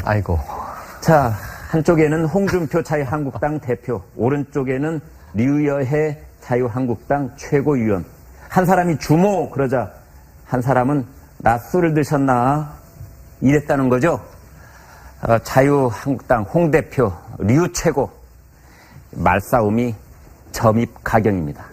아이고. 자, 한쪽에는 홍준표 자유한국당 대표, 오른쪽에는 류여해 자유한국당 최고위원. 한 사람이 주모 그러자 한 사람은 낮술을 드셨나 이랬다는 거죠. 자유한국당 홍 대표 류 최고 말싸움이 점입가경입니다.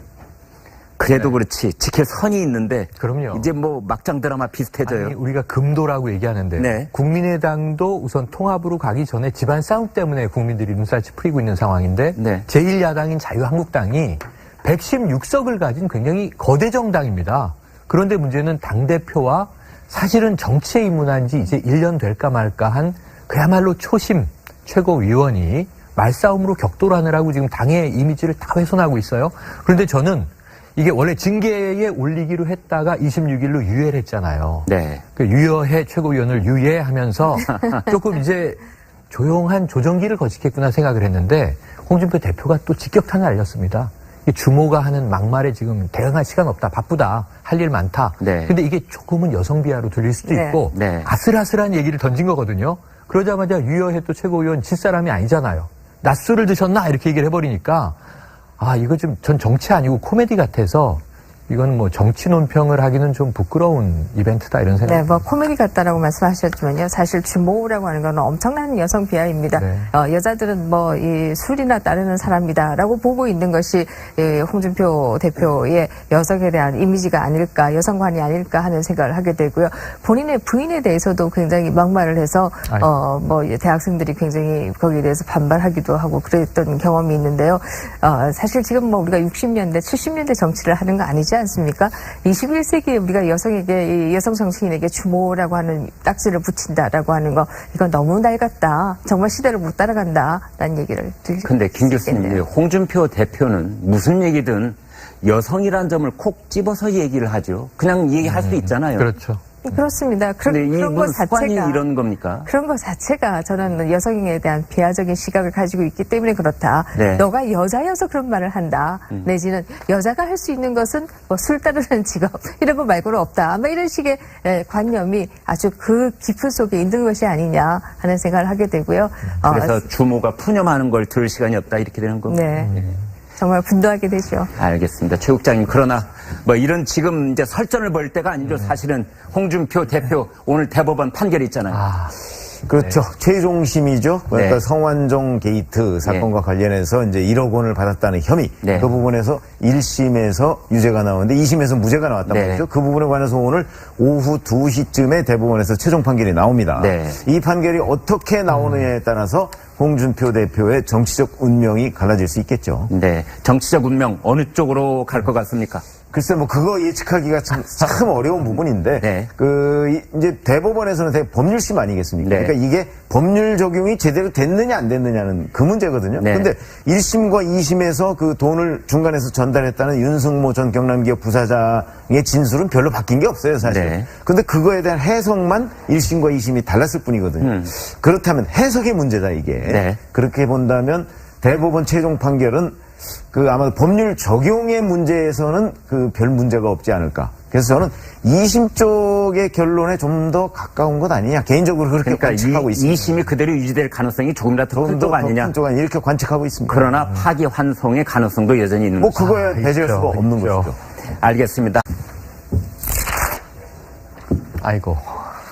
그래도 그렇지 지킬 선이 있는데 그럼요. 이제 뭐 막장 드라마 비슷해져요. 아니, 우리가 금도라고 얘기하는데 네. 국민의당도 우선 통합으로 가기 전에 집안 싸움 때문에 국민들이 눈살치 풀리고 있는 상황인데 네. 제1야당인 자유한국당이 116석을 가진 굉장히 거대 정당입니다. 그런데 문제는 당대표와 사실은 정치에 입문한 지 이제 1년 될까 말까 한 그야말로 초심 최고위원이 말싸움으로 격돌하느라고 지금 당의 이미지를 다 훼손하고 있어요. 그런데 저는 이게 원래 징계에 올리기로 했다가 26일로 유예를 했잖아요. 네. 그 유여해 최고위원을 유예하면서 조금 이제 조용한 조정기를 거치겠구나 생각을 했는데 홍준표 대표가 또 직격탄을 알렸습니다. 주모가 하는 막말에 지금 대응할 시간 없다, 바쁘다, 할 일 많다. 네. 근데 이게 조금은 여성 비하로 들릴 수도 네. 있고 네. 아슬아슬한 얘기를 던진 거거든요. 그러자마자 유여해 또 최고위원 집사람이 아니잖아요. 낮술을 드셨나 이렇게 얘기를 해버리니까 이거 좀 전 정치 아니고 코미디 같아서 이건 뭐 정치 논평을 하기는 좀 부끄러운 이벤트다 이런 생각. 네, 뭐 코미디 같다라고 말씀하셨지만요. 사실 주모라고 하는 건 엄청난 여성 비하입니다. 네. 여자들은 뭐 이 술이나 따르는 사람이다라고 보고 있는 것이 홍준표 대표의 여성에 대한 이미지가 아닐까, 여성관이 아닐까 하는 생각을 하게 되고요. 본인의 부인에 대해서도 굉장히 막말을 해서 뭐 대학생들이 굉장히 거기에 대해서 반발하기도 하고 그랬던 경험이 있는데요. 사실 지금 뭐 우리가 60년대, 70년대 정치를 하는 거 아니지 않습니까? 21세기에 우리가 여성에게, 여성 정치인에게 주모라고 하는 딱지를 붙인다라고 하는 거, 이건 너무 낡았다. 정말 시대를 못 따라간다라는 얘기를 드리고. 근데 김 교수님, 홍준표 대표는 무슨 얘기든 여성이라는 점을 콕 집어서 얘기를 하죠. 그냥 얘기할 수 있잖아요. 그렇죠. 그렇습니다. 근데 그런 것 습관이 자체가 이런 겁니까? 그런 것 자체가 저는 여성에 대한 비하적인 시각을 가지고 있기 때문에 그렇다. 네. 너가 여자여서 그런 말을 한다. 내지는 여자가 할 수 있는 것은 뭐 술 따르는 직업 이런 거 말고는 없다. 아마 이런 식의 관념이 아주 그 깊은 속에 있는 것이 아니냐 하는 생각을 하게 되고요. 그래서 주모가 푸념하는 걸 들을 시간이 없다 이렇게 되는 겁니다. 네. 정말 분노하게 되죠. 알겠습니다. 최 국장님, 그러나 뭐 이런 지금 이제 설전을 벌일 때가 아니죠. 사실은 홍준표 대표 오늘 대법원 판결이 있잖아요. 그렇죠. 최종심이죠. 그러니까 네. 성완종 게이트 사건과 관련해서 이제 1억 원을 받았다는 혐의. 네. 그 부분에서 1심에서 유죄가 나오는데 2심에서 무죄가 나왔단 네. 말이죠. 그 부분에 관해서 오늘 오후 2시쯤에 대법원에서 최종 판결이 나옵니다. 네. 이 판결이 어떻게 나오느냐에 따라서 홍준표 대표의 정치적 운명이 갈라질 수 있겠죠. 네. 정치적 운명 어느 쪽으로 갈 것 같습니까? 글쎄, 뭐, 그거 예측하기가 참 어려운 부분인데, 네. 이제 대법원에서는 법률심 아니겠습니까? 네. 그러니까 이게 법률 적용이 제대로 됐느냐 안 됐느냐는 그 문제거든요. 네. 근데 1심과 2심에서 그 돈을 중간에서 전달했다는 윤승모 전 경남기업 부사장의 진술은 별로 바뀐 게 없어요, 사실. 네. 근데 그거에 대한 해석만 1심과 2심이 달랐을 뿐이거든요. 그렇다면 해석의 문제다, 이게. 네. 그렇게 본다면 대법원 최종 판결은 아마 법률 적용의 문제에서는 별 문제가 없지 않을까. 그래서 저는 2심 쪽의 결론에 좀 더 가까운 것 아니냐. 개인적으로 그렇게 관측하고 있습니다. 2심이 그대로 유지될 가능성이 조금이라도 큰 쪽 아니냐. 이렇게 관측하고 있습니다. 그러나 파기환송의 가능성도 여전히 있는 뭐 거죠. 그거야 배제할 수가 없는 것이죠. 알겠습니다. 아이고.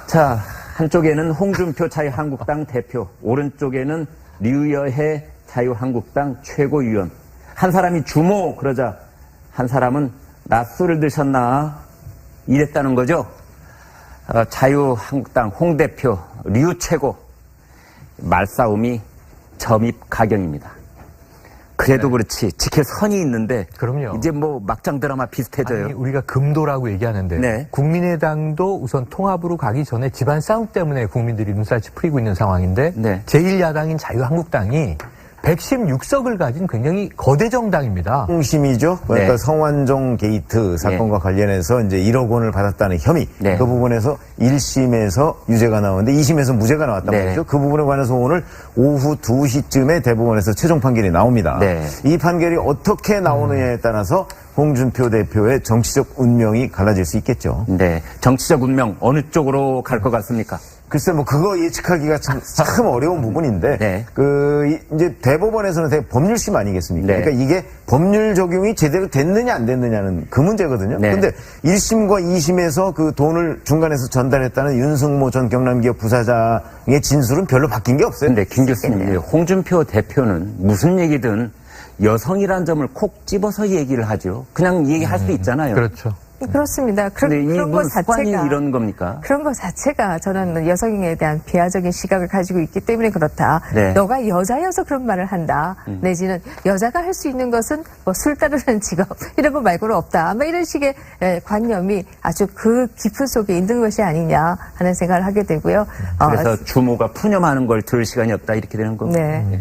자, 한쪽에는 홍준표 자유한국당 대표, 오른쪽에는 류여해 자유한국당 최고위원. 한 사람이 주모 그러자 한 사람은 낮술을 드셨나 이랬다는 거죠. 자유한국당 홍 대표 류 최고 말싸움이 점입가경입니다. 그래도 그렇지 지킬 선이 있는데 그럼요. 이제 뭐 막장 드라마 비슷해져요. 아니, 우리가 금도라고 얘기하는데 네. 국민의당도 우선 통합으로 가기 전에 집안 싸움 때문에 국민들이 눈살치 풀리고 있는 상황인데 네. 제1야당인 자유한국당이 116석을 가진 굉장히 거대 정당입니다. 핵심이죠. 그러니까 네. 성완종 게이트 사건과 관련해서 이제 1억 원을 받았다는 혐의. 네. 그 부분에서 1심에서 유죄가 나오는데 2심에서 무죄가 나왔단 네. 말이죠. 그 부분에 관해서 오늘 오후 2시쯤에 대법원에서 최종 판결이 나옵니다. 네. 이 판결이 어떻게 나오느냐에 따라서 홍준표 대표의 정치적 운명이 갈라질 수 있겠죠. 네. 정치적 운명 어느 쪽으로 갈 것 같습니까? 글쎄 뭐 그거 예측하기가 참 어려운 부분인데 네. 이제 대법원에서는 법률심 아니겠습니까? 네. 그러니까 이게 법률 적용이 제대로 됐느냐 안 됐느냐는 그 문제거든요. 네. 근데 1심과 2심에서 그 돈을 중간에서 전달했다는 윤승모 전 경남기업 부사장의 진술은 별로 바뀐 게 없어요. 근데 김 교수님, 홍준표 대표는 무슨 얘기든 여성이란 점을 콕 집어서 얘기를 하죠. 그냥 얘기할 수 있잖아요. 그렇죠. 그렇습니다. 근데 그런 것 이분 습관이 자체가 이런 겁니까? 그런 것 자체가 저는 여성에 대한 비하적인 시각을 가지고 있기 때문에 그렇다. 네. 너가 여자여서 그런 말을 한다. 내지는 여자가 할 수 있는 것은 뭐 술 따르는 직업 이런 거 말고는 없다. 아마 이런 식의 관념이 아주 그 깊은 속에 있는 것이 아니냐 하는 생각을 하게 되고요. 그래서 주모가 푸념하는 걸 들을 시간이 없다 이렇게 되는 겁니다. 네.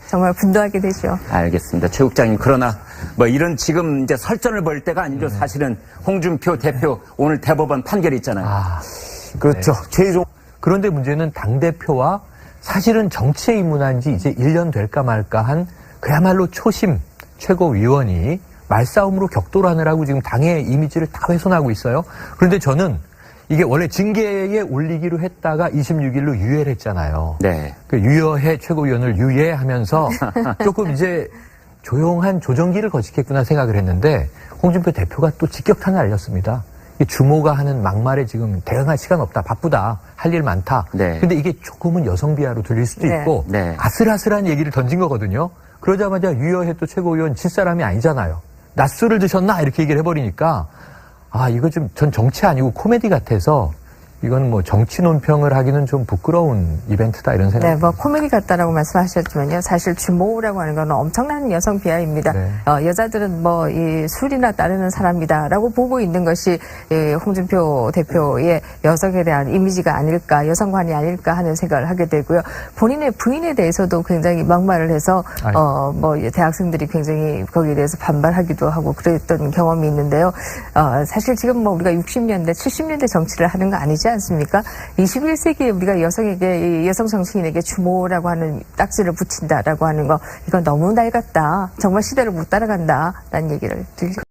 정말 분노하게 되죠. 알겠습니다. 최 국장님, 그러나 뭐 이런 지금 이제 설전을 벌일 때가 아니죠. 사실은 홍준표 대표 오늘 대법원 판결이 있잖아요. 그렇죠. 최종 그런데 문제는 당대표와 사실은 정치에 입문한 지 이제 1년 될까 말까 한 그야말로 초심 최고위원이 말싸움으로 격돌하느라고 지금 당의 이미지를 다 훼손하고 있어요. 그런데 저는 이게 원래 징계에 올리기로 했다가 26일로 유예를 했잖아요. 네. 그 유여해 최고위원을 유예하면서 조금 이제 조용한 조정기를 거치겠구나 생각을 했는데 홍준표 대표가 또 직격탄을 날렸습니다. 이 주모가 하는 막말에 지금 대응할 시간 없다, 바쁘다, 할 일 많다. 네. 근데 이게 조금은 여성 비하로 들릴 수도 네. 있고 네. 아슬아슬한 얘기를 던진 거거든요. 그러자마자 유여해 또 최고위원 질사람이 아니잖아요. 낮술을 드셨나 이렇게 얘기를 해버리니까 이거 좀 전 정치 아니고 코미디 같아서 이건 뭐 정치 논평을 하기는 좀 부끄러운 이벤트다 이런 생각. 네, 뭐 코미디 같다라고 말씀하셨지만요. 사실 주모라고 하는 건 엄청난 여성 비하입니다. 네. 여자들은 뭐 이 술이나 따르는 사람이다라고 보고 있는 것이 홍준표 대표의 여성에 대한 이미지가 아닐까, 여성관이 아닐까 하는 생각을 하게 되고요. 본인의 부인에 대해서도 굉장히 막말을 해서 뭐 대학생들이 굉장히 거기에 대해서 반발하기도 하고 그랬던 경험이 있는데요. 사실 지금 뭐 우리가 60년대, 70년대 정치를 하는 거 아니지 않습니까? 21세기에 우리가 여성에게, 여성 정치인에게 주모라고 하는 딱지를 붙인다라고 하는 거, 이건 너무 낡았다. 정말 시대를 못 따라간다라는 얘기를 드리죠.